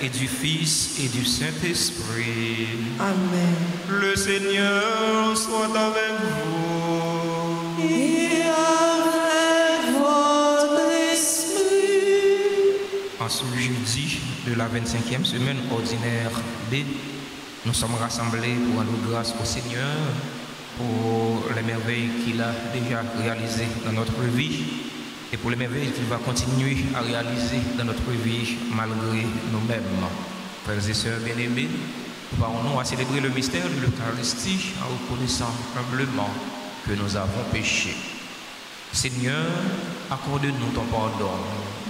et du Fils et du Saint-Esprit. Amen. Le Seigneur soit avec vous. Et avec votre esprit. En ce jeudi de la 25e semaine ordinaire B, nous sommes rassemblés pour rendre grâce au Seigneur pour les merveilles qu'il a déjà réalisées dans notre vie et pour les merveilles qu'il va continuer à réaliser dans notre vie malgré nous-mêmes. Frères et sœurs bien-aimés, parlons-nous à célébrer le mystère de l'Eucharistie en reconnaissant humblement que nous avons péché. Seigneur, accorde-nous ton pardon.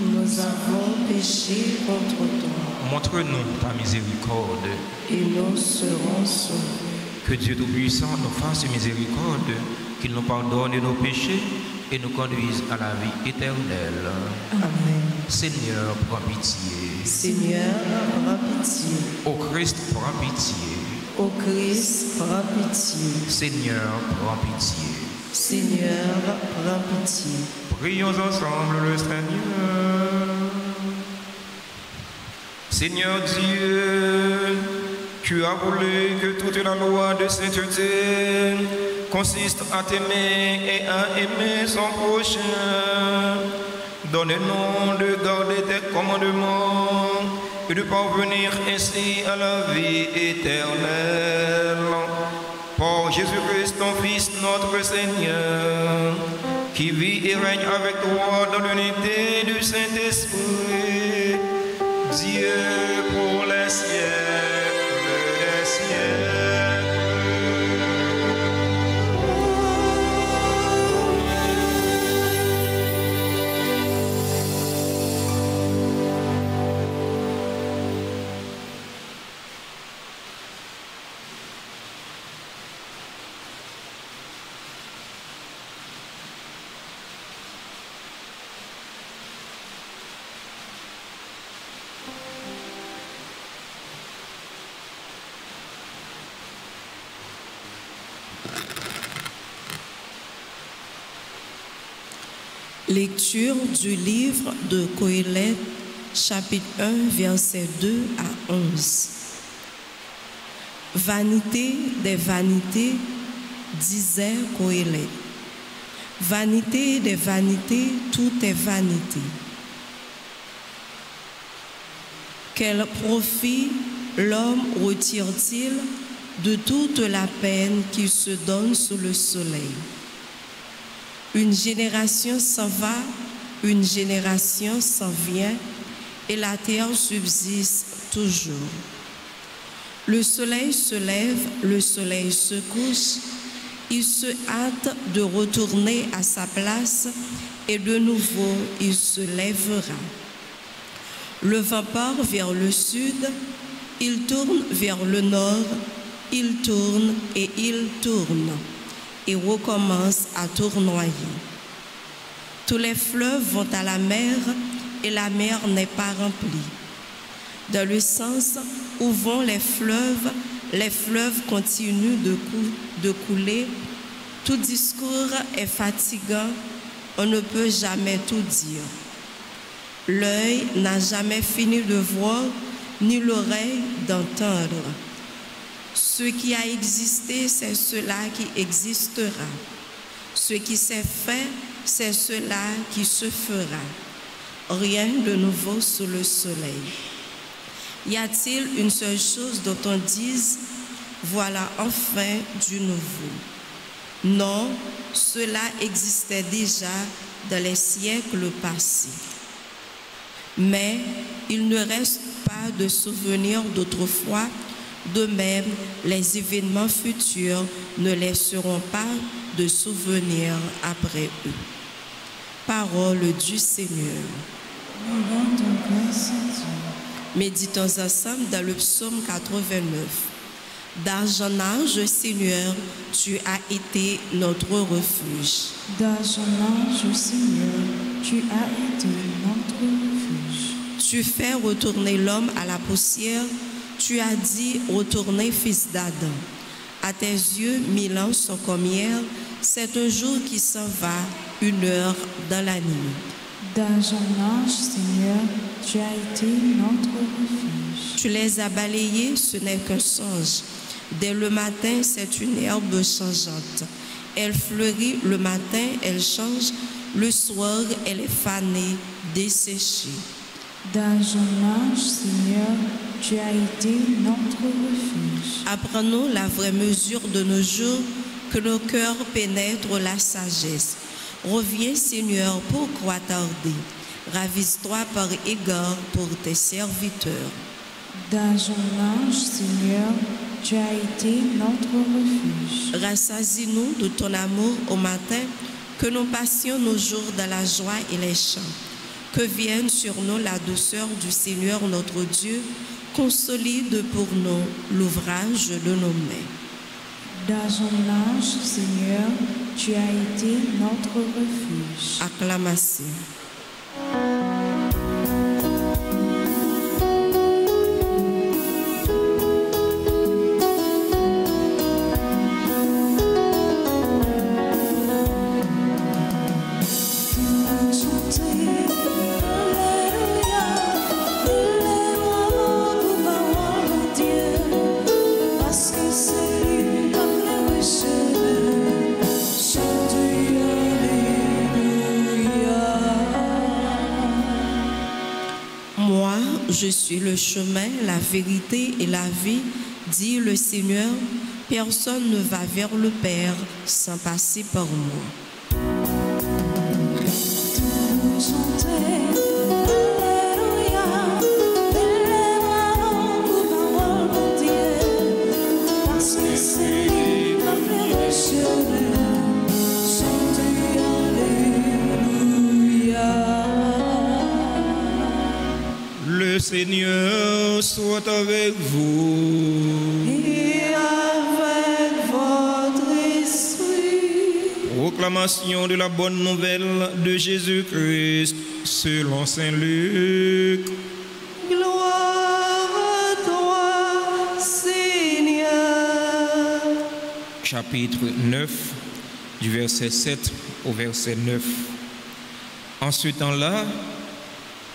Nous avons péché contre toi. Montre-nous ta miséricorde. Et nous serons sauvés. Que Dieu Tout-Puissant nous fasse miséricorde, qu'il nous pardonne nos péchés et nous conduise à la vie éternelle. Amen. Seigneur, prends pitié. Seigneur, prends pitié. Ô Christ, prends pitié. Ô Christ, prends pitié. Seigneur, prends pitié. Seigneur, prends pitié. Prions ensemble le Seigneur. Seigneur Dieu, tu as voulu que toute la loi de sainteté consiste à t'aimer et à aimer son prochain. Donne-nous de garder tes commandements et de parvenir ainsi à la vie éternelle. Par Jésus-Christ, ton Fils, notre Seigneur, qui vit et règne avec toi dans l'unité du Saint-Esprit, Dieu pour les siècles des siècles. Lecture du livre de Coëlette, chapitre 1, versets 2 à 11. Vanité des vanités, disait Coëlette. Vanité des vanités, tout est vanité. Quel profit l'homme retire-t-il de toute la peine qu'il se donne sous le soleil? Une génération s'en va, une génération s'en vient, et la terre subsiste toujours. Le soleil se lève, le soleil se couche, il se hâte de retourner à sa place, et de nouveau il se lèvera. Le vent part vers le sud, il tourne vers le nord, il tourne et il tourne, et recommence à tournoyer. Tous les fleuves vont à la mer et la mer n'est pas remplie. Dans le sens où vont les fleuves continuent de couler. Tout discours est fatigant, on ne peut jamais tout dire. L'œil n'a jamais fini de voir, ni l'oreille d'entendre. Ce qui a existé, c'est cela qui existera. Ce qui s'est fait, c'est cela qui se fera. Rien de nouveau sous le soleil. Y a-t-il une seule chose dont on dise, voilà enfin du nouveau? Non, cela existait déjà dans les siècles passés. Mais il ne reste pas de souvenirs d'autrefois. De même, les événements futurs ne laisseront pas de souvenirs après eux. Parole du Seigneur. Nous rendons grâce à Dieu. Méditons ensemble dans le psaume 89. D'âge en âge, Seigneur, tu as été notre refuge. D'âge en âge, Seigneur, tu as été notre refuge. Tu fais retourner l'homme à la poussière. Tu as dit, retournez, fils d'Adam. À tes yeux, 1000 ans sont comme hier. C'est un jour qui s'en va, une heure dans la nuit. D'âge en âge, Seigneur, tu as été notre refuge. Tu les as balayés, ce n'est qu'un songe. Dès le matin, c'est une herbe changeante. Elle fleurit le matin, elle change. Le soir, elle est fanée, desséchée. Dans ton âge, Seigneur, tu as été notre refuge. Apprenons la vraie mesure de nos jours, que nos cœurs pénètrent la sagesse. Reviens, Seigneur, pourquoi tarder? Ravise-toi par égard pour tes serviteurs. Dans ton âge, Seigneur, tu as été notre refuge. Rassasie-nous de ton amour au matin, que nous passions nos jours dans la joie et les chants. Que vienne sur nous la douceur du Seigneur notre Dieu, consolide pour nous l'ouvrage de nos mains. Dans ton âge, Seigneur, tu as été notre refuge. Acclamation. Je suis le chemin, la vérité et la vie, dit le Seigneur. Personne ne va vers le Père sans passer par moi. Le Seigneur soit avec vous. Et avec votre esprit. Proclamation de la bonne nouvelle de Jésus-Christ selon Saint Luc. Gloire à toi, Seigneur. Chapitre 9, du verset 7 au verset 9. En ce temps-là,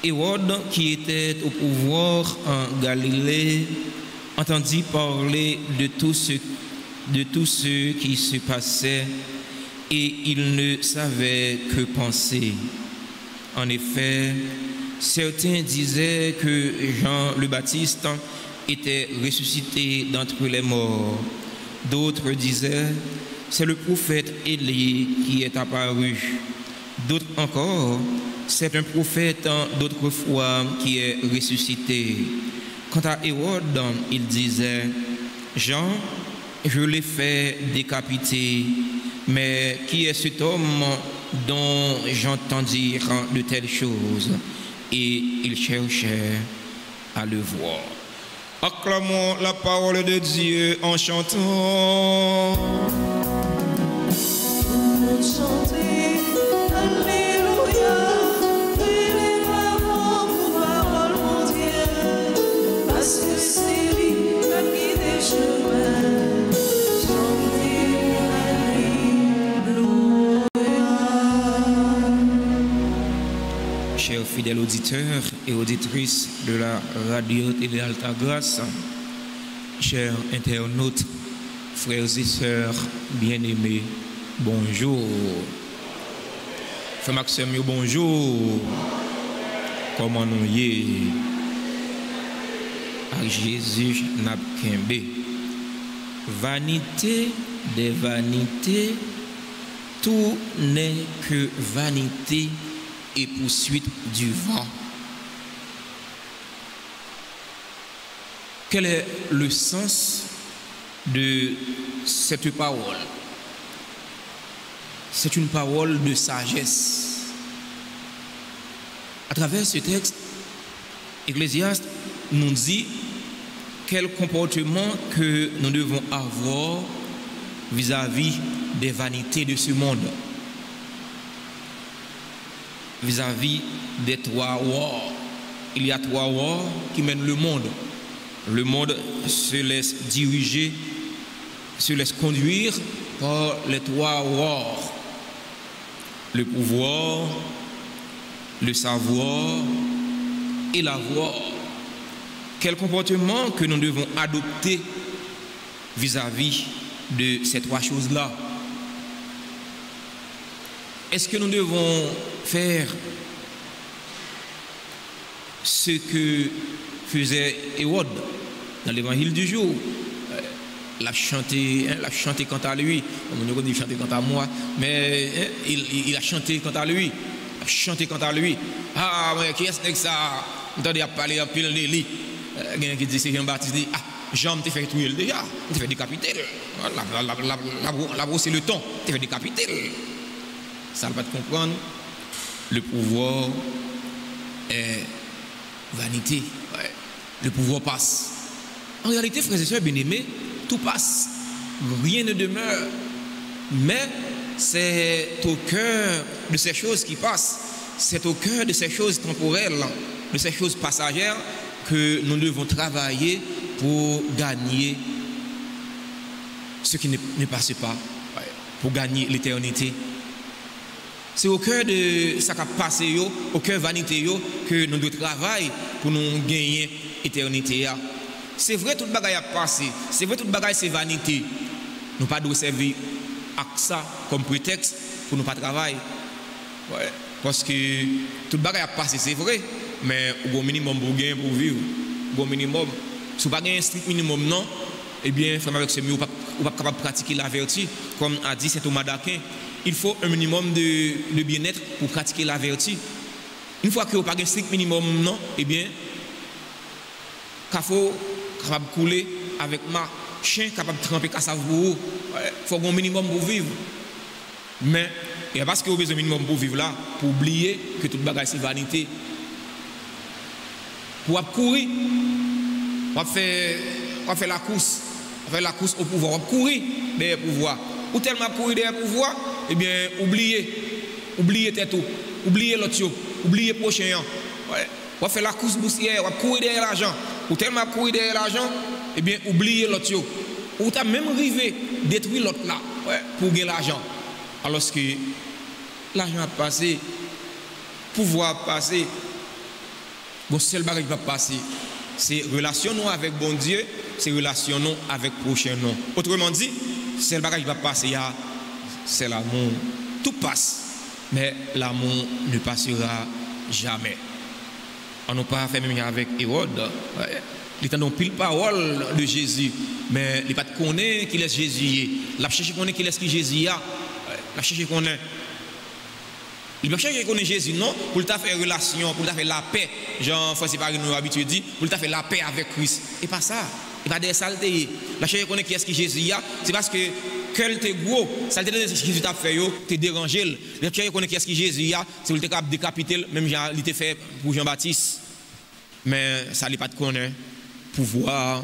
Hérode, qui était au pouvoir en Galilée, entendit parler de tout ce qui se passait et il ne savait que penser. En effet, certains disaient que Jean le Baptiste était ressuscité d'entre les morts. D'autres disaient, c'est le prophète Élie qui est apparu. D'autres encore, c'est un prophète d'autrefois qui est ressuscité. Quant à Hérode, il disait, Jean, je l'ai fait décapiter, mais qui est cet homme dont j'entends dire de telles choses? Et il cherchait à le voir. Acclamons la parole de Dieu en chantant. Chantez, Alléluia, élève-moi pour parole, mon Dieu, parce que c'est lui qui des chemins. Chantez, Alléluia. Chers fidèles auditeurs et auditrices de la radio Télé Alta Grâce, chers internautes, frères et sœurs bien-aimés, bonjour. Frère Maxime, bonjour. Comment nous y à Jésus n'a qu'un. Vanité des vanités, tout n'est que vanité et poursuite du vent. Quel est le sens de cette parole? C'est une parole de sagesse. À travers ce texte, Ecclésiaste nous dit quel comportement que nous devons avoir vis-à-vis des vanités de ce monde, vis-à-vis des trois rois. Il y a trois rois qui mènent le monde. Le monde se laisse diriger, se laisse conduire par les trois rois. Le pouvoir, le savoir et l'avoir. quel comportement que nous devons adopter vis-à-vis de ces trois choses-là? Est-ce que nous devons faire ce que faisait Hérode dans l'évangile du jour? L'a chanté quant à lui. On dit chanter quant à moi, mais il a chanté quant à lui. Il a chanté quant à lui. Ah, mais qui est-ce que ça? On a parlé un peu de lui. Quelqu'un qui dit c'est Jean-Baptiste dit, ah, Jean t'a fait tuer déjà, t'a fait décapiter. La brosse c'est le temps, t'a fait décapiter. Ça ne va pas te comprendre. Le pouvoir est vanité. Ouais. Le pouvoir passe. En réalité, frères et sœurs bien-aimés, tout passe. Rien ne demeure. Mais c'est au cœur de ces choses qui passent. C'est au cœur de ces choses temporelles, de ces choses passagères que nous devons travailler pour gagner ce qui ne passe pas, pour gagner l'éternité. C'est au cœur de ce qui a passé, au cœur de vanité, que nous devons travailler pour nous gagner l'éternité. C'est vrai, tout le bagage a passé. C'est vrai, tout le bagage c'est vanité. Nous pas de servir à ça comme prétexte pour ne pas travailler. Ouais. Parce que tout le bagage a passé, c'est vrai. Mais au minimum pour gagner, pour vivre. Au minimum. Si vous n'avez pas un strict minimum, non, eh bien, frère avec ce mieux, vous n'êtes pas capable de pratiquer la vertu. Comme a dit saint Thomas d'Aquin, il faut un minimum de bien-être pour pratiquer la vertu. Une fois que vous n'avez pas un strict minimum, non, eh bien, il faut capable de couler avec ma chien, capable de tremper cassave pour vous. Il faut un minimum pour vivre. Mais, et parce que vous avez besoin d'un minimum pour vivre là, pour oublier que toute bagage c'est vanité. Pour courir, on fait la course. On fait la course au pouvoir. On courir derrière le pouvoir. Ou tellement courir derrière le pouvoir, eh bien, oubliez tête, oubliez l'autre, oubliez le prochain. Ouais. On fait la course boursière, on courir derrière l'argent. Ou tellement courir derrière l'argent, eh bien, oubliez l'autre. Ou tu as même arrivé détruire l'autre là, ouais, pour gagner l'argent. Alors que l'argent a passé, pouvoir a passé, bon seul bagage qui va passer, c'est relation nous avec bon Dieu, c'est relation nous avec prochain nous. Autrement dit, seul bagage qui va passer, c'est l'amour. Tout passe, mais l'amour ne passera jamais. On n'a pas fait même avec Hérode. Il n'a pas pile parole de Jésus, mais il n'a pas connaît qui est Jésus. Il a cherché connaît qui est Jésus. Il a cherché connaît. Il va chercher connaître Jésus, non, pour ta faire relation, pour ta faire la paix. Jean François Paris nous habitué dit, pour ta faire la paix avec Christ. Et pas ça. Et pas des saletés. La chercher connaître qui est-ce que Jésus y a, c'est parce que quel t'es gros, saleté de Jésus t'a fait yo, t'es dérangé. La chercher connaître qui est-ce que Jésus y a, c'est pour te décapiter, même il était fait pour Jean-Baptiste. Mais ça n'est pas de connaître pouvoir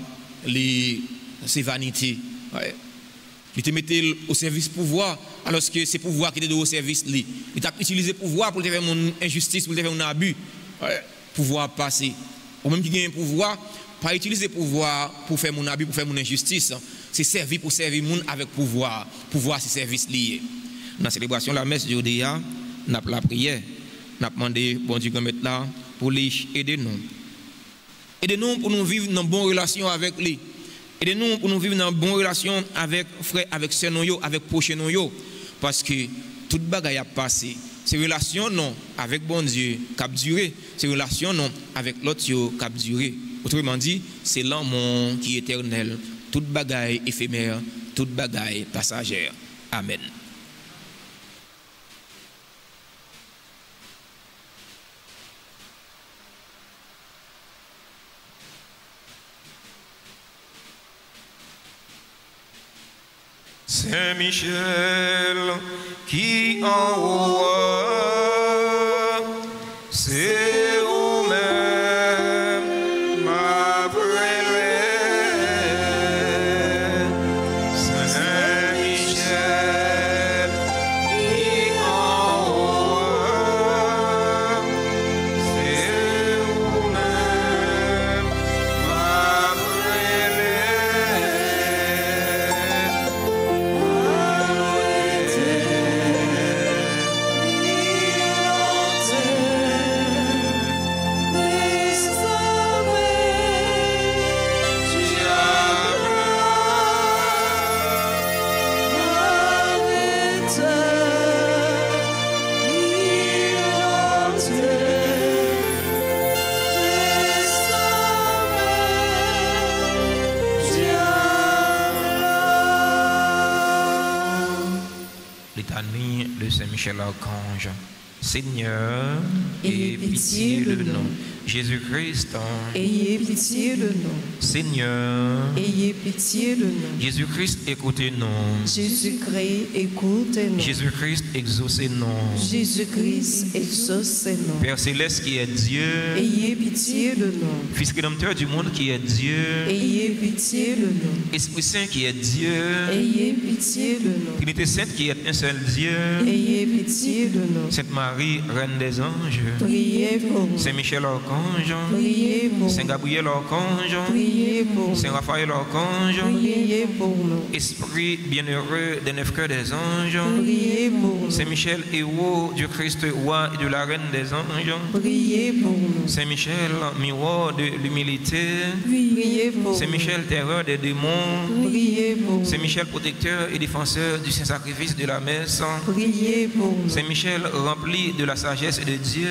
ses vanités. Ouais. Il te mettait au service pouvoir, alors que c'est pouvoir qui était au service. Il t'a utilisé pouvoir pour te faire mon injustice, pour te faire mon abus. Ouais. Pouvoir passer. Ou même qui gagne pouvoir, pas utiliser pouvoir pour faire mon abus, pour faire mon injustice. C'est servir pour servir le monde avec pouvoir. Pouvoir, c'est service lié. Dans la célébration de la messe de Jodéa, nous avons la prière. Nous avons demandé, bon Dieu, comme là, pour les aider nous. Aidez-nous pour nous vivre dans de bonnes relations avec lui. Aidez-nous pour nous vivre dans de bonnes relations avec frères, avec sœurs, avec prochains. Parce que toute bagaille a passé. Ces relations non avec bon Dieu qui a duré. Ces relations non avec l'autre qui a duré. Autrement dit, c'est l'amour qui est éternel. Toute bagaille éphémère, toute bagaille passagère. Amen. Saint Michel qui en haut, c'est vous-même ma brûlée. Saint Michel qui en haut, c'est vous-même ma brûlée. Litanie de Saint-Michel Archange. Seigneur, ayez pitié de nous. Jésus-Christ, ayez pitié de nous. Seigneur, Ayez pitié de nous. Jésus-Christ, écoutez-nous. Jésus-Christ, écoutez-nous. Jésus-Christ, exaucez-nous. Jésus-Christ, exaucez-nous. Père céleste qui est Dieu, Ayez pitié de nous. Fils rédempteur du monde qui est Dieu, Ayez pitié de nous. Esprit Saint qui est Dieu, Ayez pitié de nous. Trinité Sainte qui est un seul Dieu, Ayez pitié de nous. Sainte Marie, Reine des anges, Priez pour nous. Saint Michel Archange, Priez pour Saint nous. Gabriel Archange, Priez pour nous. Saint Raphaël Archange, Priez pour nous. Esprit bienheureux des neuf cœurs des anges, Priez pour nous. Saint Michel, héros du Christ, roi et de la Reine des anges, Priez pour nous. Saint Michel, miroir de l'humilité, Priez pour Saint nous. Michel, terreur des démons, Priez pour nous. Saint Michel, protecteur et défenseur du Saint-Sacrifice de la messe, Priez pour nous. Saint Michel, rempli de la sagesse de Dieu,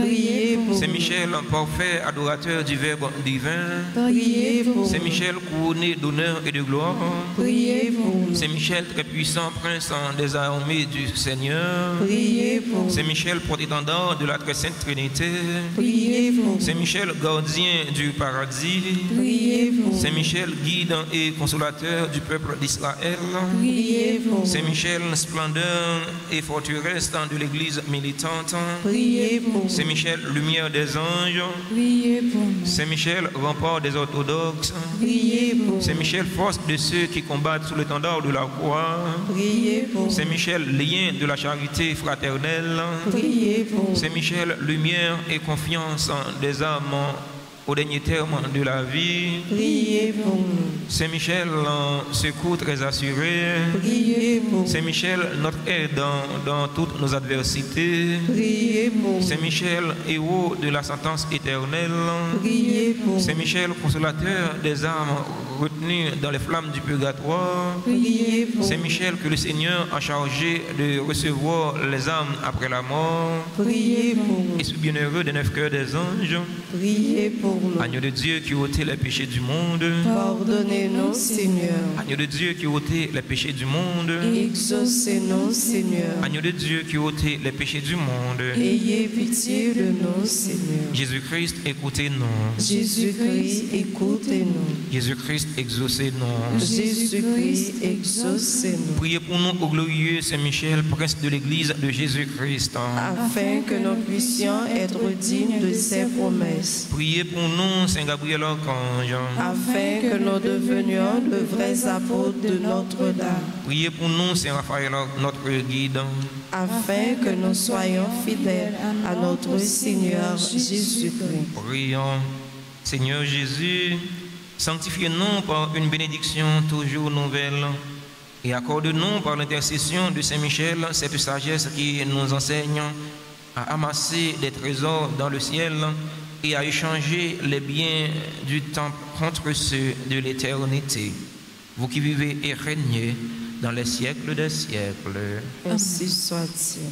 Priez pour Saint nous. Michel, parfait adorateur du Verbe divin, Priez pour Saint nous. Michel, couronné d'honneur et de gloire, Priez pour nous. Saint Michel, très puissant prince des armées du Seigneur, Priez pour nous. Saint Michel, porte-étendard de la très sainte Trinité, Priez pour nous. Saint Michel, gardien du paradis, Priez pour nous. Saint Michel, guide et consolateur du peuple d'Israël, Priez pour nous. Saint Michel, splendeur et forteresse de l'Église militante, Priez pour nous. Saint Michel, lumière des anges, Priez pour nous. Saint Michel, rempart des orthodoxes, Priez pour nous. Saint Michel, force de ceux qui combattent sous l'étendard de la croix, Priez pour nous. Saint Michel, lien de la charité fraternelle, Priez pour nous. Saint Michel, lumière et confiance des âmes au dernier terme de la vie, Priez pour nous. Saint Michel, secours très assuré, Priez pour nous. Saint Michel, notre aide dans toutes nos adversités, Priez pour nous. Saint Michel, héros de la sentence éternelle, Priez pour nous. Saint Michel, consolateur des âmes retenues dans les flammes du purgatoire, Priez pour Saint nous. Michel, que le Seigneur a chargé de recevoir les âmes après la mort, Priez pour nous. et ce bienheureux des neuf cœurs des anges, Priez pour nous. agneau de Dieu qui ôtait les péchés du monde, Pardonnez-nous, Seigneur. agneau de Dieu qui ôtait les péchés du monde, Exaucez-nous, Seigneur. agneau de Dieu qui ôtait les péchés du monde, Ayez pitié de nous, Seigneur. Jésus-Christ, écoutez-nous, Jésus-Christ, écoutez-nous. Jésus-Christ, exaucez-nous. Jésus-Christ, exaucez-nous. Priez pour nous, ô glorieux Saint Michel, prince de l'Église de Jésus-Christ. Afin que nous puissions être dignes de ses promesses. Priez pour nous, Saint Gabriel Archange. Afin que nous devenions de vrais apôtres de Notre-Dame. Priez pour nous, Saint Raphaël, notre guide. Afin que nous soyons fidèles à notre Seigneur Jésus-Christ. Prions. Seigneur Jésus, sanctifiez-nous par une bénédiction toujours nouvelle et accorde-nous par l'intercession de Saint Michel cette sagesse qui nous enseigne à amasser des trésors dans le ciel et à échanger les biens du temps contre ceux de l'éternité. Vous qui vivez et régnez dans les siècles des siècles. Ainsi soit-il.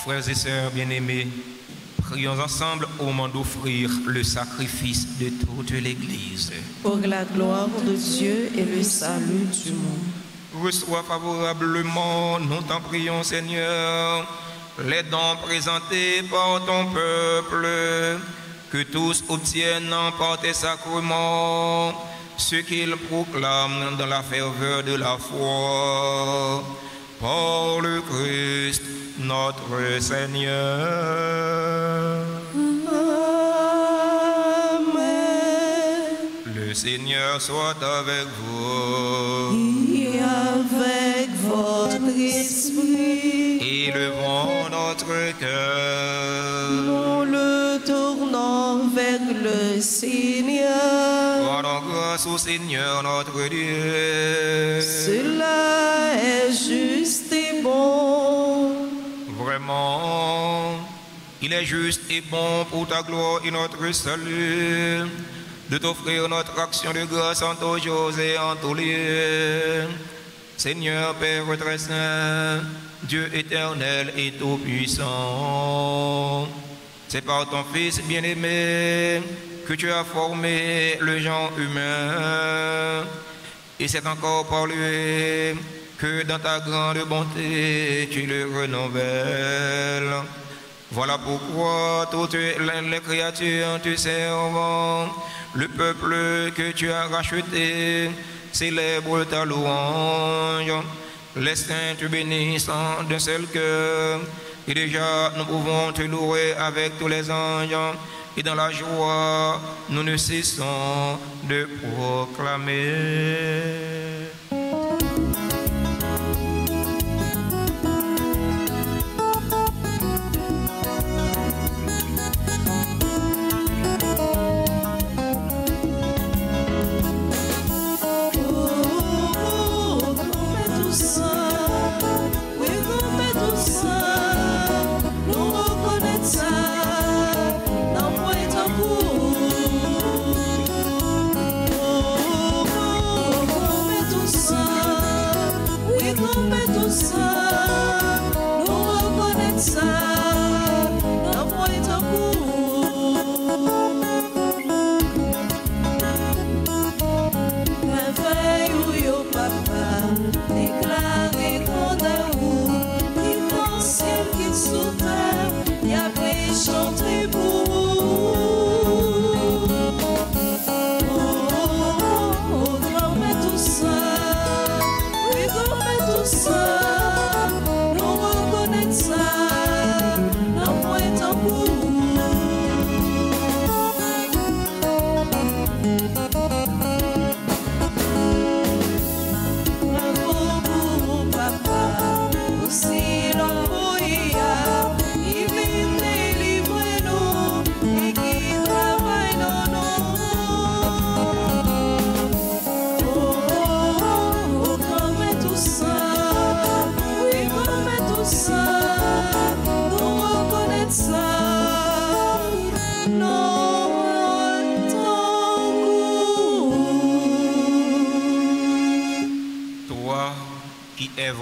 Frères et sœurs bien-aimés, prions ensemble au moment d'offrir le sacrifice de toute l'Église. Pour la gloire de Dieu et le salut du monde. Reçois favorablement, nous t'en prions Seigneur, les dons présentés par ton peuple, que tous obtiennent par tes sacrements ce qu'ils proclament dans la ferveur de la foi. Par le Christ, notre Seigneur. Amen. Le Seigneur soit avec vous. Et avec votre esprit, Élevons notre cœur. nous le tournons vers le Seigneur. Rendons grâce au Seigneur notre Dieu. Cela est juste et bon. Vraiment, il est juste et bon pour ta gloire et notre salut de t'offrir notre action de grâce en tous jours et en tous lieux. Seigneur Père très saint, Dieu éternel et tout-puissant, c'est par ton Fils bien-aimé que tu as formé le genre humain, et c'est encore par lui que dans ta grande bonté tu le renouvelles. Voilà pourquoi toutes les créatures te servent, le peuple que tu as racheté célèbre ta louange. Les saints te bénissent d'un seul cœur, et déjà nous pouvons te louer avec tous les anges, et dans la joie nous ne cessons de proclamer.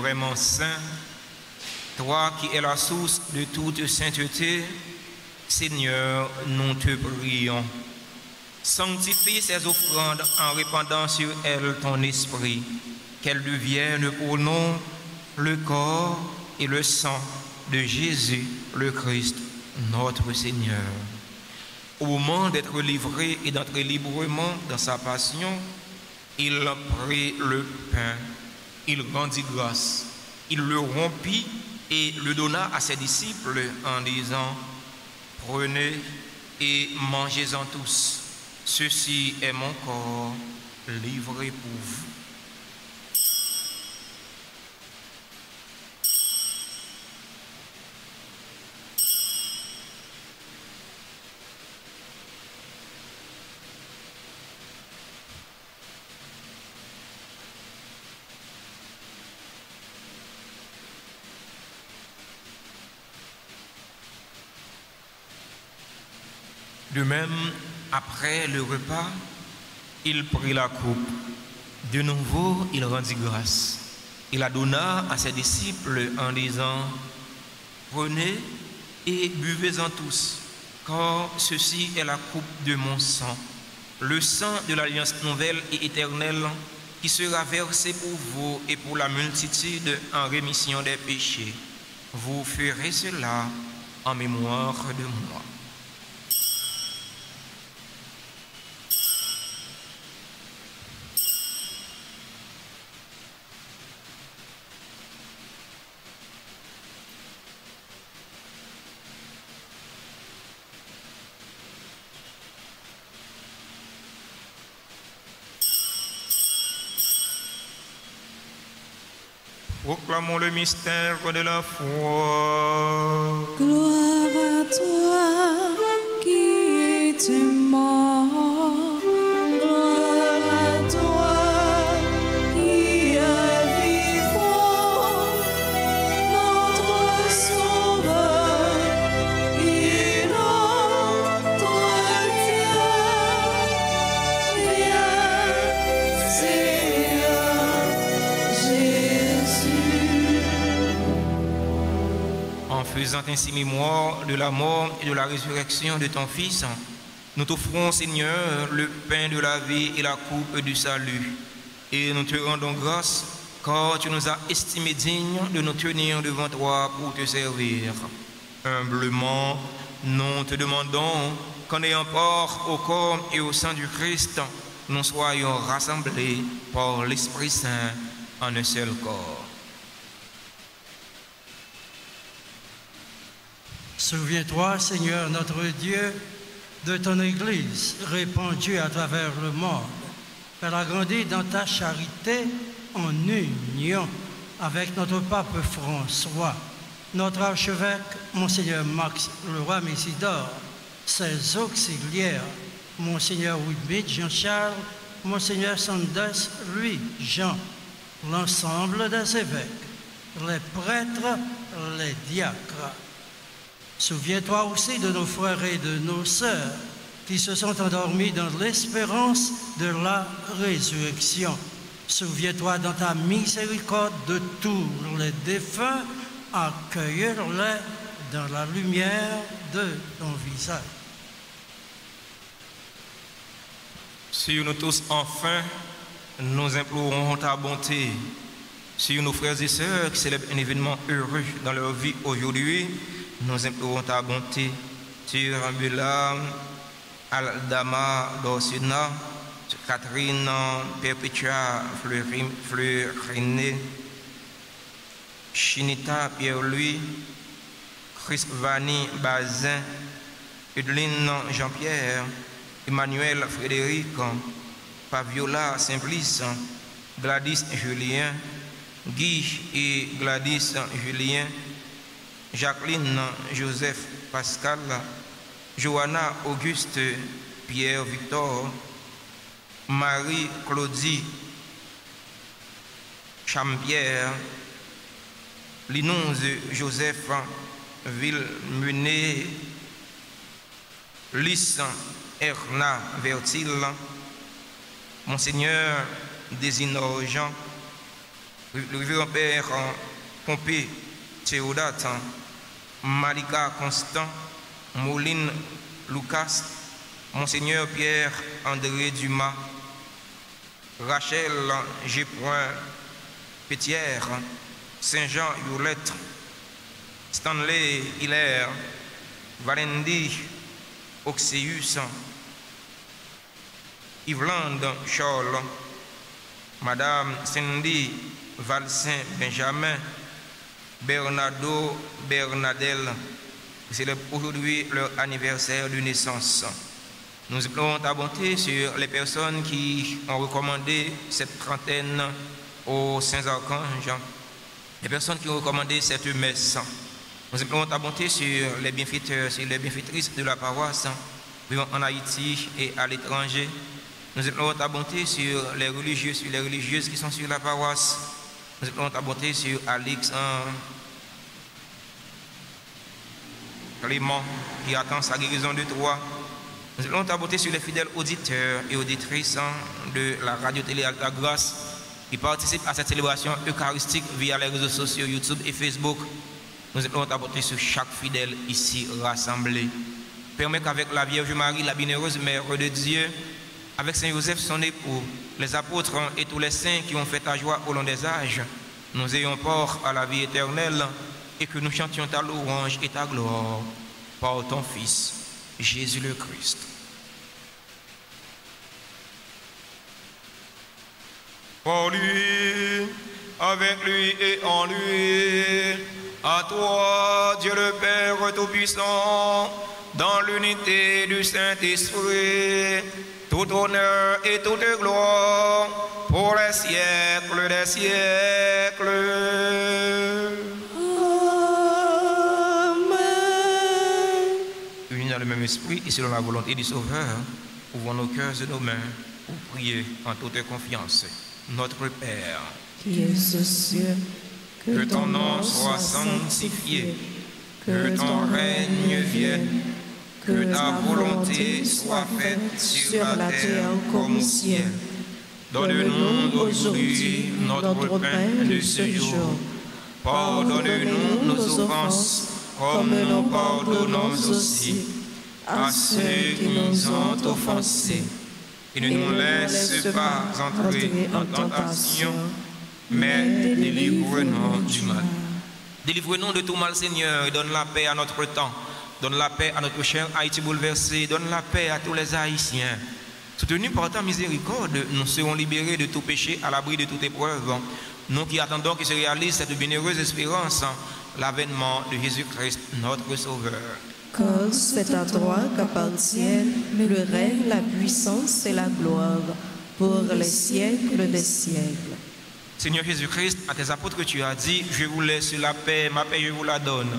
Vraiment saint, toi qui es la source de toute sainteté, Seigneur, nous te prions. Sanctifie ces offrandes en répandant sur elles ton esprit, qu'elles deviennent pour nous le corps et le sang de Jésus le Christ, notre Seigneur. Au moment d'être livré et d'entrer librement dans sa passion, il prit le pain. Il rendit grâce, il le rompit et le donna à ses disciples en disant: prenez et mangez-en tous, ceci est mon corps livré pour vous. De même, après le repas, il prit la coupe. De nouveau, il rendit grâce. Il la donna à ses disciples en disant: Prenez et buvez-en tous, car ceci est la coupe de mon sang, le sang de l'alliance nouvelle et éternelle qui sera versé pour vous et pour la multitude en rémission des péchés. Vous ferez cela en mémoire de moi. Proclamons le mystère de la foi. Gloire à toi qui es mort. Gloire à toi qui es vivant. Notre Sauveur et notre Dieu. Viens, Seigneur Jésus. En faisant ainsi mémoire de la mort et de la résurrection de ton Fils, nous t'offrons, Seigneur, le pain de la vie et la coupe du salut. Et nous te rendons grâce, car tu nous as estimés dignes de nous tenir devant toi pour te servir. Humblement, nous te demandons qu'en ayant part au corps et au sang du Christ, nous soyons rassemblés par l'Esprit Saint en un seul corps. Souviens-toi, Seigneur notre Dieu, de ton Église répandue à travers le monde. Fais-la grandir dans ta charité en union avec notre pape François, notre archevêque, Monseigneur Max Leroy Messidor, ses auxiliaires, Monseigneur Wilmid Jean-Charles, Monseigneur Sanders Louis Jean, l'ensemble des évêques, les prêtres, les diacres. Souviens-toi aussi de nos frères et de nos sœurs qui se sont endormis dans l'espérance de la résurrection. Souviens-toi dans ta miséricorde de tous les défunts, accueille-les dans la lumière de ton visage. Sur nous tous, enfin, nous implorons ta bonté. Sur nos frères et sœurs qui célèbrent un événement heureux dans leur vie aujourd'hui, nous implorons ta bonté. Sur Bella, Aldama, Dorsina, Catherine, Perpetua, Fleuriné, Chinita, Pierre-Louis, Chris Vanny, Bazin, Edeline, Jean-Pierre, Emmanuel, Frédéric, Paviola, Simplice, Gladys, Julien, Guy et Gladys, Julien, Jacqueline, Joseph, Pascal, Johanna, Auguste, Pierre, Victor, Marie, Claudie, Champierre, Linonze, Joseph, Villemené, Lys, Erna, Vertil, Monseigneur Désinor Jean, le révérend Père Pompé Théodate, Malika Constant, Moline Lucas, Monseigneur Pierre-André Dumas, Rachel Gépoin Pétière, Saint-Jean Yolette, Stanley Hilaire, Valendi Oxéus, Yvelande Charles, Madame Cindy Valsin Benjamin, Bernardo Bernadelle, qui célèbrent aujourd'hui leur anniversaire de naissance. Nous implorons ta bonté sur les personnes qui ont recommandé cette trentaine aux saints archanges, les personnes qui ont recommandé cette messe. Nous implorons ta bonté sur les bienfaiteurs, sur les bienfaitrices de la paroisse vivant en Haïti et à l'étranger. Nous implorons ta bonté sur les religieux, sur les religieuses qui sont sur la paroisse. Nous implorons ta bonté sur Alix Clément qui attend sa guérison de toi. Nous implorons ta bonté sur les fidèles auditeurs et auditrices de la radio-télé Alta Grâce qui participent à cette célébration eucharistique via les réseaux sociaux YouTube et Facebook. nous allons t'apporter sur chaque fidèle ici rassemblé. Permets qu'avec la Vierge Marie, la bienheureuse Mère de Dieu, avec Saint Joseph son époux, les apôtres et tous les saints qui ont fait ta joie au long des âges, nous ayons port à la vie éternelle et que nous chantions ta louange et ta gloire par ton Fils, Jésus le Christ. Par lui, avec lui et en lui, à toi, Dieu le Père Tout-Puissant, dans l'unité du Saint-Esprit, tout honneur et toute gloire pour les siècles des siècles. Amen. Unis dans le même esprit et selon la volonté du Sauveur, ouvrons nos cœurs et nos mains pour prier en toute confiance. Notre Père, Qui est aux cieux, que ton nom soit sanctifié, que ton règne vienne, que ta volonté soit faite sur la terre comme au ciel. Donne-nous aujourd'hui notre pain de ce jour. Pardonne-nous nos offenses, comme nous pardonnons aussi à ceux qui nous ont offensés. Et ne nous laisse pas entrer en tentation, mais délivre-nous du mal. Délivre-nous de tout mal, Seigneur, et donne la paix à notre temps. Donne la paix à notre cher Haïti bouleversé. Donne la paix à tous les Haïtiens. Soutenus par ta miséricorde, nous serons libérés de tout péché, à l'abri de toute épreuve. Nous qui attendons que se réalise cette bienheureuse espérance, l'avènement de Jésus-Christ, notre Sauveur. car c'est à toi qu'appartiennent le règne, la puissance et la gloire pour les siècles des siècles. Seigneur Jésus-Christ, à tes apôtres tu as dit, je vous laisse la paix, ma paix je vous la donne.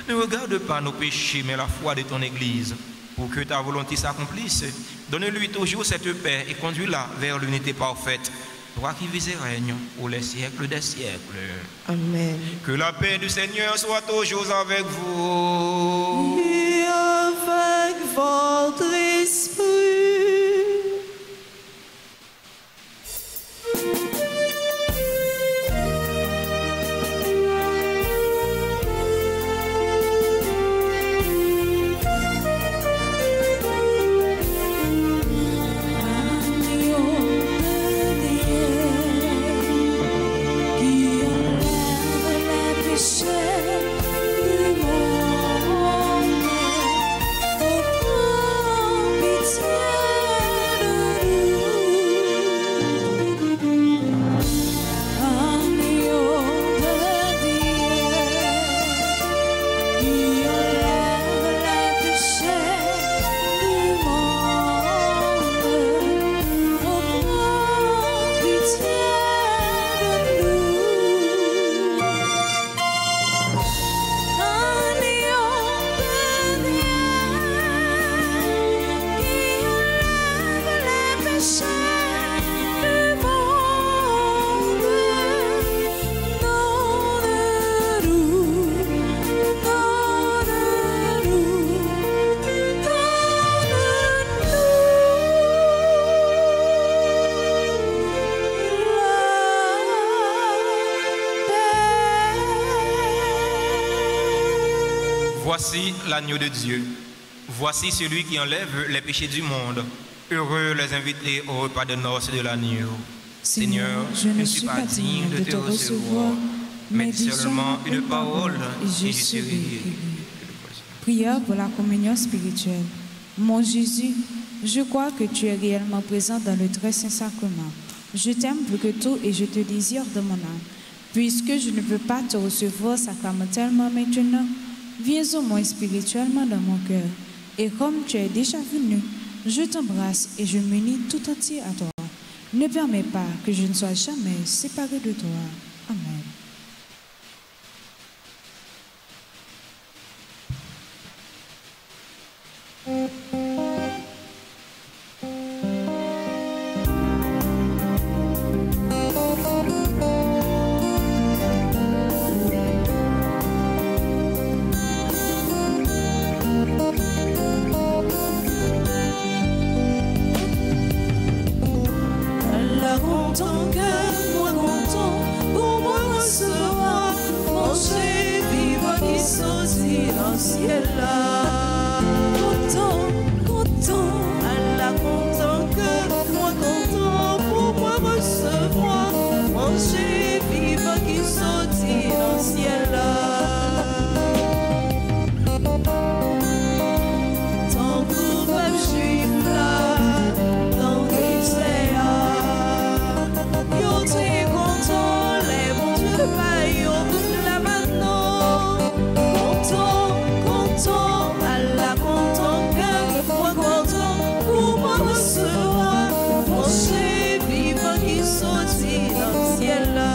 Ne regarde pas nos péchés, mais la foi de ton Église, pour que ta volonté s'accomplisse. Donne-lui toujours cette paix et conduis-la vers l'unité parfaite. Toi qui vis et règnes pour les siècles des siècles. Amen. Que la paix du Seigneur soit toujours avec vous. Et avec votre esprit. Voici l'agneau de Dieu. Voici celui qui enlève les péchés du monde. Heureux les invités au repas de noces de l'agneau. Seigneur, je ne suis pas digne de te recevoir, mais dis seulement une parole et je serai guéri. Prière pour la communion spirituelle. Mon Jésus, je crois que tu es réellement présent dans le très saint sacrement. Je t'aime plus que tout et je te désire de mon âme. Puisque je ne peux pas te recevoir sacramentellement maintenant, viens au moins spirituellement dans mon cœur. Et comme tu es déjà venu, je t'embrasse et je m'unis tout entier à toi. Ne permets pas que je ne sois jamais séparé de toi. Amen. sortit dans le ciel là. Content, content, Allah content que moi content pour moi recevoir manger vivant qui sortit dans le ciel là. Tant qu'on va juif là, dans l'Israël, yo très content, les bons Dieu paillons là maintenant. Content, content, Allah content que moi content pour moi recevoir manger vivant qui sortit dans le ciel là.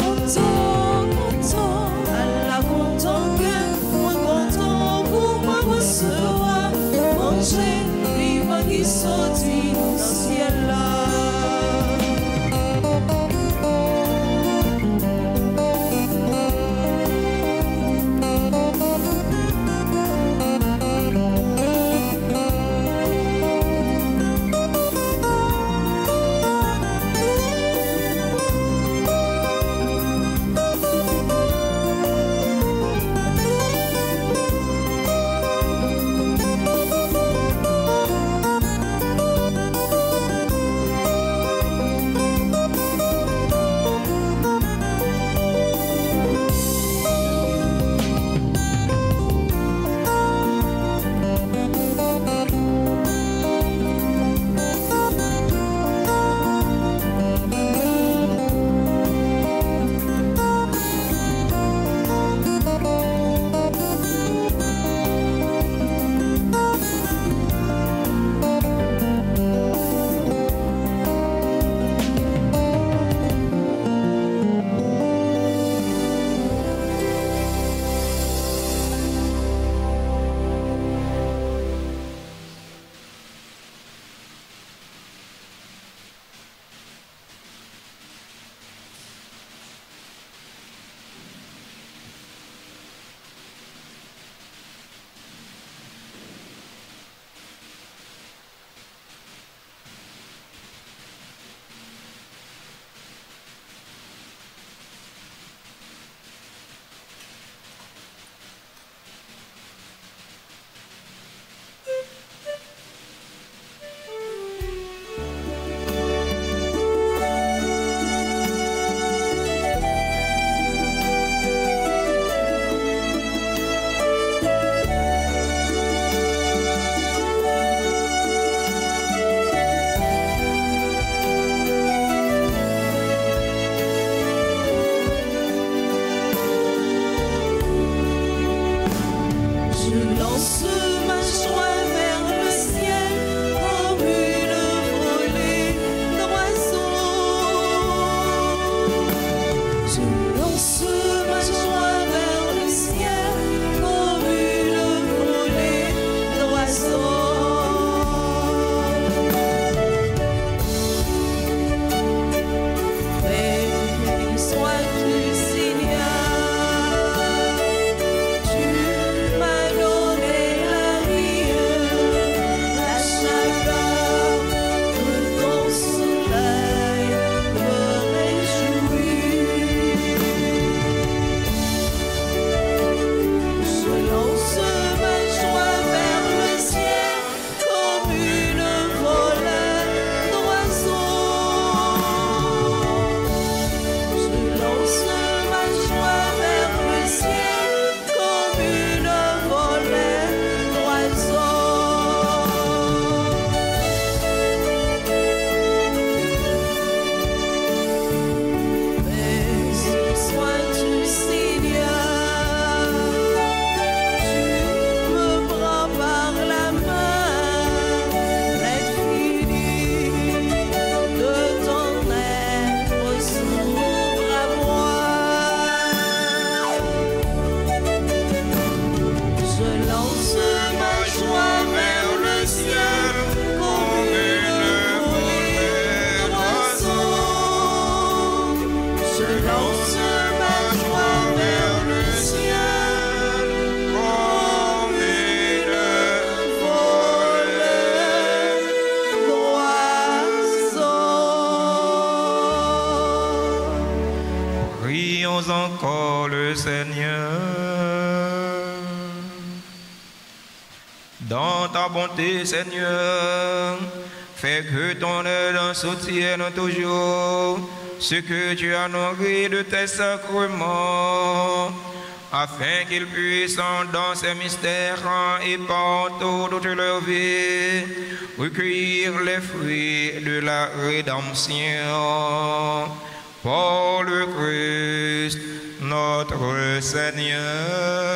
Content, content, Allah content que moi content pour moi recevoir manger vivant qui sortit dans le ciel là. Tu m'as donné la encore le Seigneur. Dans ta bonté, Seigneur, fais que ton aide soutienne toujours ce que tu as nourri de tes sacrements, afin qu'ils puissent, dans ces mystères et partout toute leur vie, recueillir les fruits de la rédemption. Par le Christ, notre Seigneur.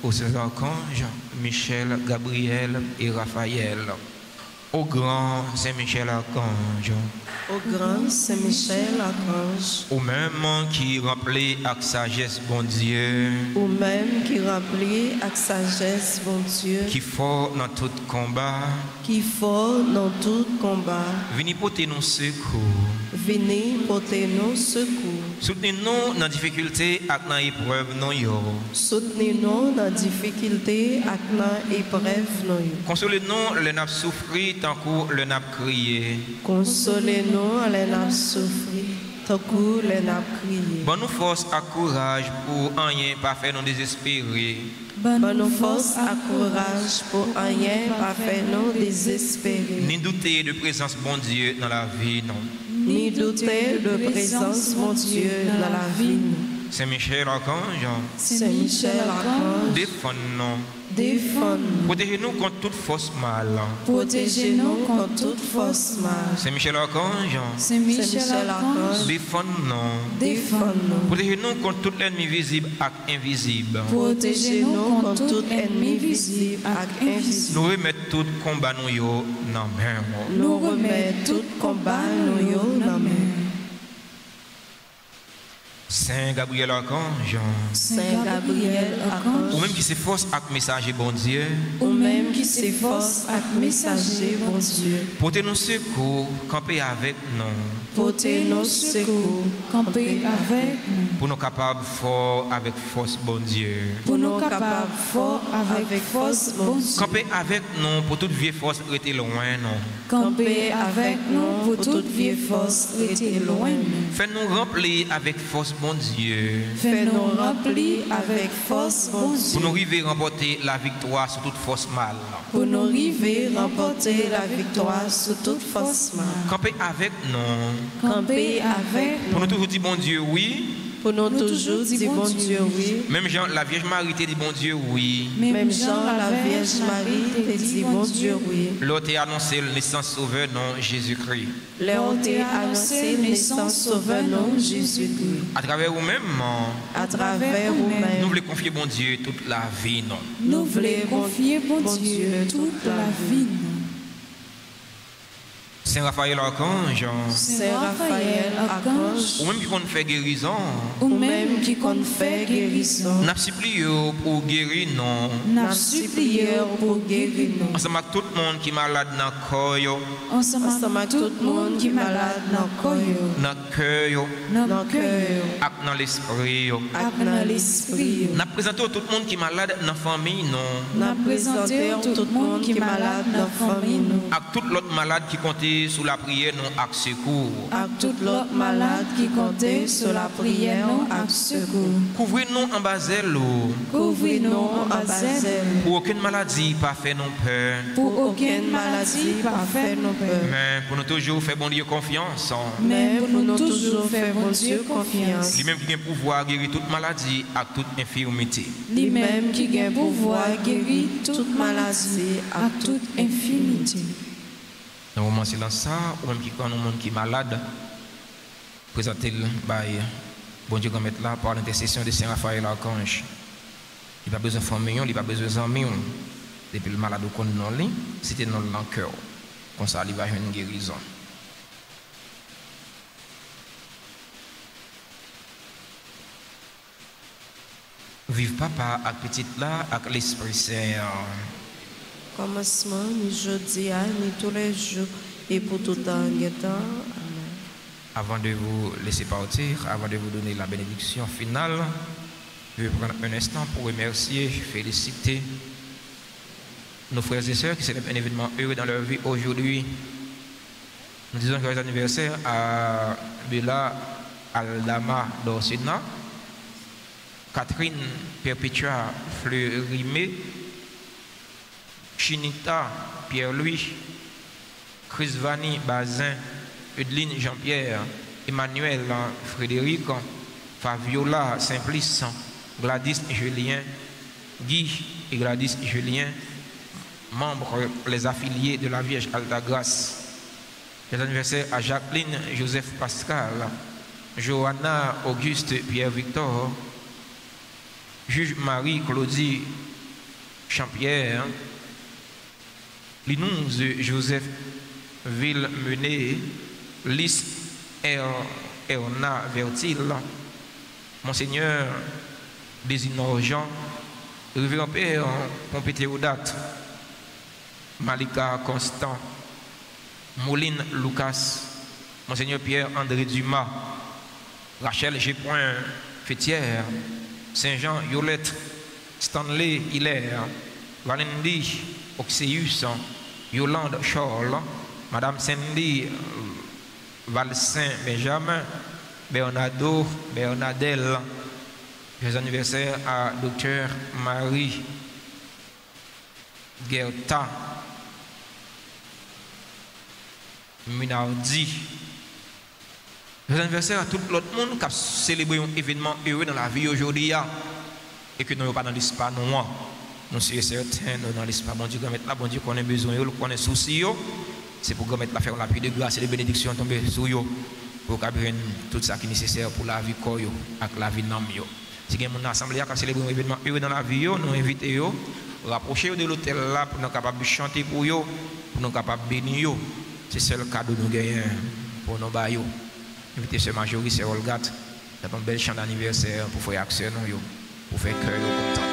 Aux archanges Michel, Gabriel et Raphaël. Au grand Saint-Michel archange. Au grand Saint-Michel archange. Au même qui remplit avec sagesse bon Dieu. Au même qui remplit avec sagesse bon Dieu. Qui fort dans tout combat. Qui fort dans tout combat. Venez porter nos secours. Venez porter nos secours. Soutenez-nous dans la difficulté et dans l'épreuve. Soutenez-nous dans la difficulté et dans l'épreuve. Consolez-nous le n'a souffri tant que le n'a crié. Consolez-nous le n'a souffri tant que le n'a crié. Bonne force et courage pour rien pas faire nous désespérer. Bonne force et courage pour rien pas faire nous désespérer. Ni douter de présence bon Dieu dans la vie non. Ni douter de présence mon Dieu dans la vie. Saint-Michel archange. Saint-Michel archange. Défends-nous. Défends-nous. Protégez-nous contre toute force mal. Protégez-nous contre toute force mal. Saint-Michel archange. Saint-Michel archange. Défends-nous. Défends-nous. Protégez-nous contre tout ennemi visible et invisible. Protégez-nous contre tout ennemi visible et invisible. Nous remettons tout combat nous yo dans main. Nous remettons tout combat nous yo dans main. Saint Gabriel archange. Saint Gabriel archange. Ou même qui s'efforce avec messager bon Dieu. Ou même qui s'efforce avec messager bon Dieu. Portez-nous secours, campez avec nous. Portez-nous secours, campez avec nous. Pour nous capables fort avec force bon Dieu. Pour nous capables fort avec force bon Dieu. Campez avec nous pour toute vieille force rester loin non. Campez avec nous pour toute vieille force rester loin. Faites-nous remplir avec force bon Dieu. Fais-nous remplir avec force bon Dieu. Pour nous arriver à remporter la victoire sur toute force mal. Pour nous arriver à remporter la victoire sur toute force mal. Campez avec nous. Campez avec nous. Pour nous toujours dire bon Dieu oui. Pour nous toujours dire bon Dieu oui. Même Jean la Vierge Marie te dit bon Dieu oui. Même Jean la Vierge Marie te dit bon Dieu oui. L'autre a annoncé le naissance sauveur non Jésus-Christ. L'autre a annoncé le naissance sauveur non Jésus-Christ. À travers vous-même. À travers vous-même. Nous voulons confier bon Dieu toute la vie non. Nous voulons confier bon Dieu toute la vie. Saint Raphaël archange. Saint Raphaël archange. Ou même qui compte faire guérison. Ou même qui compte faire guérison. N'a supplié pour guérir non. N'a supplié pour guérir non. Ensemble avec tout le monde qui est malade dans le corps. Ensemble avec tout le monde qui est malade dans le corps. Dans le cœur. Dans le cœur. Et dans l'esprit. Et dans l'esprit. N'a présenté tout le monde qui est malade dans la famille non. N'a présenté tout le monde qui est malade dans la famille non. Et tout l'autre malade qui comptait sous la prière non avec secours. Et tout l'autre malade qui comptait sur la prière non avec secours. Couvrez-nous en bas l'eau. Couvrez-nous en bas. Pour aucune maladie pas fait non peur. Pour aucune maladie pas fait non peur. Mais pour nous toujours faire bon Dieu confiance. Mais pour nous toujours faire bon Dieu confiance. Lui-même qui a le pouvoir guérir toute maladie et toute infirmité. Lui-même qui a le pouvoir guérir toute maladie et toute infirmité. Dans le moment silence ça, ou même qui connaît un monde qui est malade, présentez-le, bon Dieu, comme mettre là par l'intercession de Saint Raphaël Archange. Il n'a pas besoin de famille, il n'a pas besoin d'amis. Depuis le malade qu'on non lui, c'était dans le cœur. Comme ça, il va avoir une guérison. Vive papa avec petite là, avec l'Esprit Saint. Commencement, ni jeudi, ni tous les jours, et pour tout temps, Amen. Avant de vous laisser partir, avant de vous donner la bénédiction finale, je vais prendre un instant pour remercier, féliciter nos frères et sœurs qui célèbrent un événement heureux dans leur vie aujourd'hui. Nous disons joyeux anniversaire à Bella Aldama d'Orsina, Catherine Perpetua Fleurimé, Chinita Pierre-Louis, Chrisvani Bazin, Eudeline Jean-Pierre, Emmanuel Frédéric, Fabiola Simplice, Gladys Julien, Guy et Gladys Julien, membres les affiliés de la Vierge Altagrace. Les anniversaires à Jacqueline Joseph Pascal, Johanna Auguste Pierre Victor, Juge Marie Claudie Champierre, Linouze Joseph Villemené, Lys Erna Vertil, Monseigneur Désinor Jean, Révérend Père Pompé Théodate, Malika Constant, Moline Lucas, Monseigneur Pierre-André Dumas, Rachel G. Fêtière, Saint-Jean Yolette, Stanley Hilaire, Valendy Oxeus, Yolande Charles, Madame Cindy Valsin Benjamin, Bernardo Bernadelle. Les anniversaires à Dr Marie Gerta Minardi. Les anniversaires à tout l'autre monde qui a célébré un événement heureux dans la vie aujourd'hui et que nous ne sommes pas dans l'espace noir. Nous sommes certains dans l'espace. Bon Dieu, là, bon Dieu, qu'on a besoin, qu'on a souci, c'est pour mettre la faire la pluie de grâce et de bénédictions tomber sur eux pour qu'il tout ça qui est nécessaire pour la vie avec la vie de l'homme. Si vous avez une assemblée qui a célébré un événement heureux dans la vie, nous invitons rapprocher de l'hôtel là pour nous capables de chanter pour eux, pour nous capables de bénir. C'est le cadeau que nous gagnons pour nos baillots. Invitez ce Majorie, c'est Olgat, dans un bel chant d'anniversaire pour faire action, pour faire cœur content.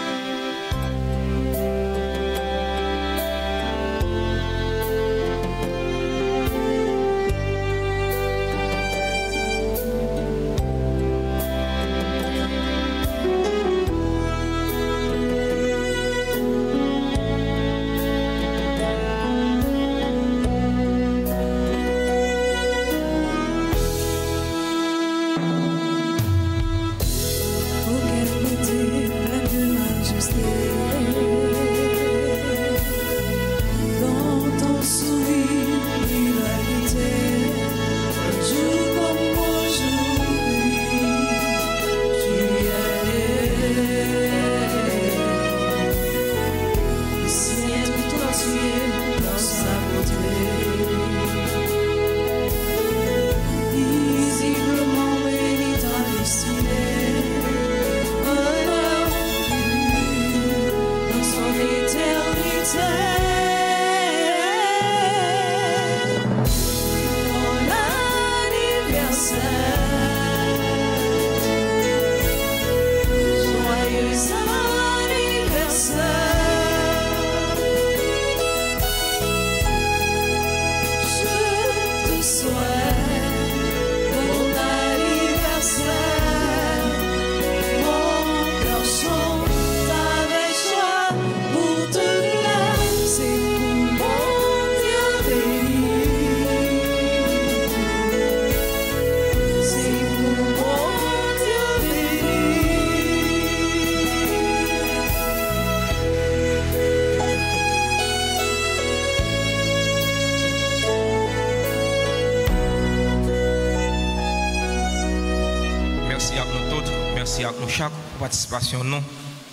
Participation nous dans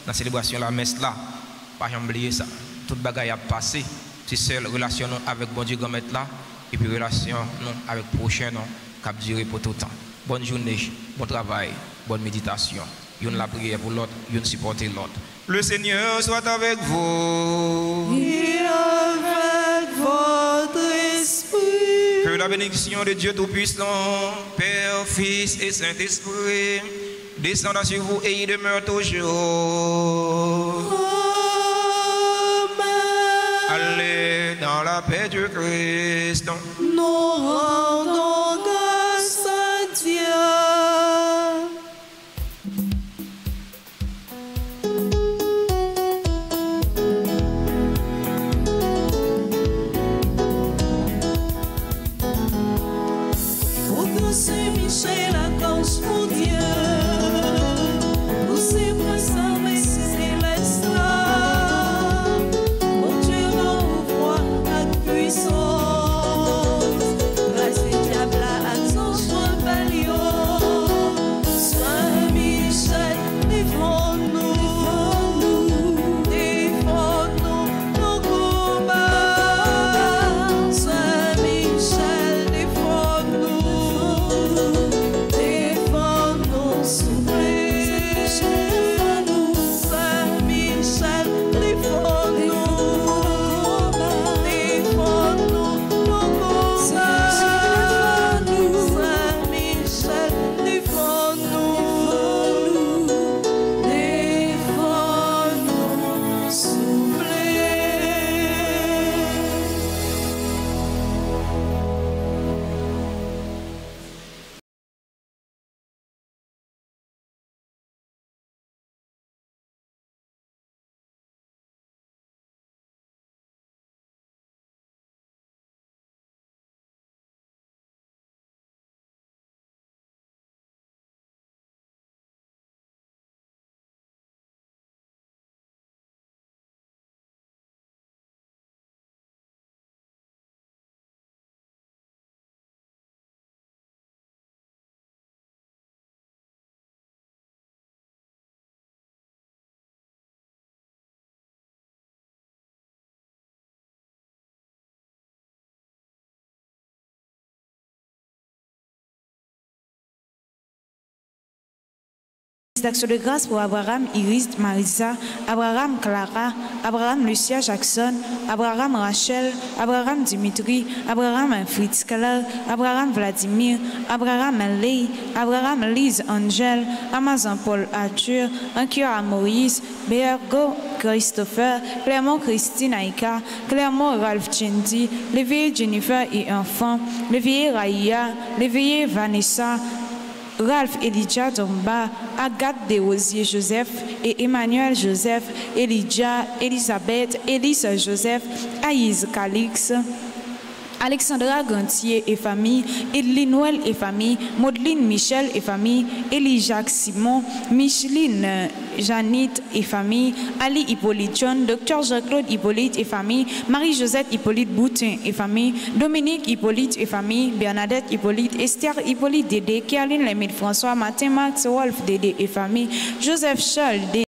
la célébration de la messe là, pas jamais oublier ça. Toute bagaille a passé, c'est seule relation avec bon Dieu comme là, et puis relation nous avec prochain nous qui durer pour tout le temps. Bonne journée, bon travail, bonne méditation. Une la prière pour l'autre, une supporter l'autre. Le Seigneur soit avec vous. Et avec votre esprit. Que la bénédiction de Dieu Tout-Puissant, Père, Fils et Saint-Esprit, descende sur vous et y demeure toujours. Amen. Allez dans la paix du Christ. Nous rendons grâce à Dieu. Saint-Michel accorde pour Dieu, pour ses princes et ses célestes. Mon Dieu l'envoie à puissance, grâce et diable à son rebellion. Saint-Michel, défends-nous, défends-nous nos combats. Saint-Michel, défends-nous. D'action de grâce pour Abraham, Iris, Marisa, Abraham, Clara, Abraham, Lucia, Jackson, Abraham, Rachel, Abraham, Dimitri, Abraham, Fritz Keller, Abraham, Vladimir, Abraham, Lei, Abraham, Lise, Angel, Amazon, Paul, Arthur, Ankia, Moïse, Bergo, Christopher, Clermont, Christine, Aïka, Clermont, Ralph, Chendi, l'éveillé Jennifer et enfant, l'éveillé Raïa, l'éveillé Vanessa, Ralph Elijah Domba, Agathe Desrosiers Joseph et Emmanuel Joseph, Elijah, Elisabeth, Elise Joseph, Aïs Calix, Alexandra Gantier et famille, Edline Noël et famille, Maudeline Michel et famille, Élie Jacques Simon, Micheline Janit et famille, Ali Hippolyte John, Dr Jean-Claude Hippolyte et famille, Marie-Josette Hippolyte Boutin et famille, Dominique Hippolyte et famille, Bernadette Hippolyte, Esther Hippolyte Dédé, Caroline Lemide François, Martin Max Wolf Dédé et famille, Joseph Charles Dédé.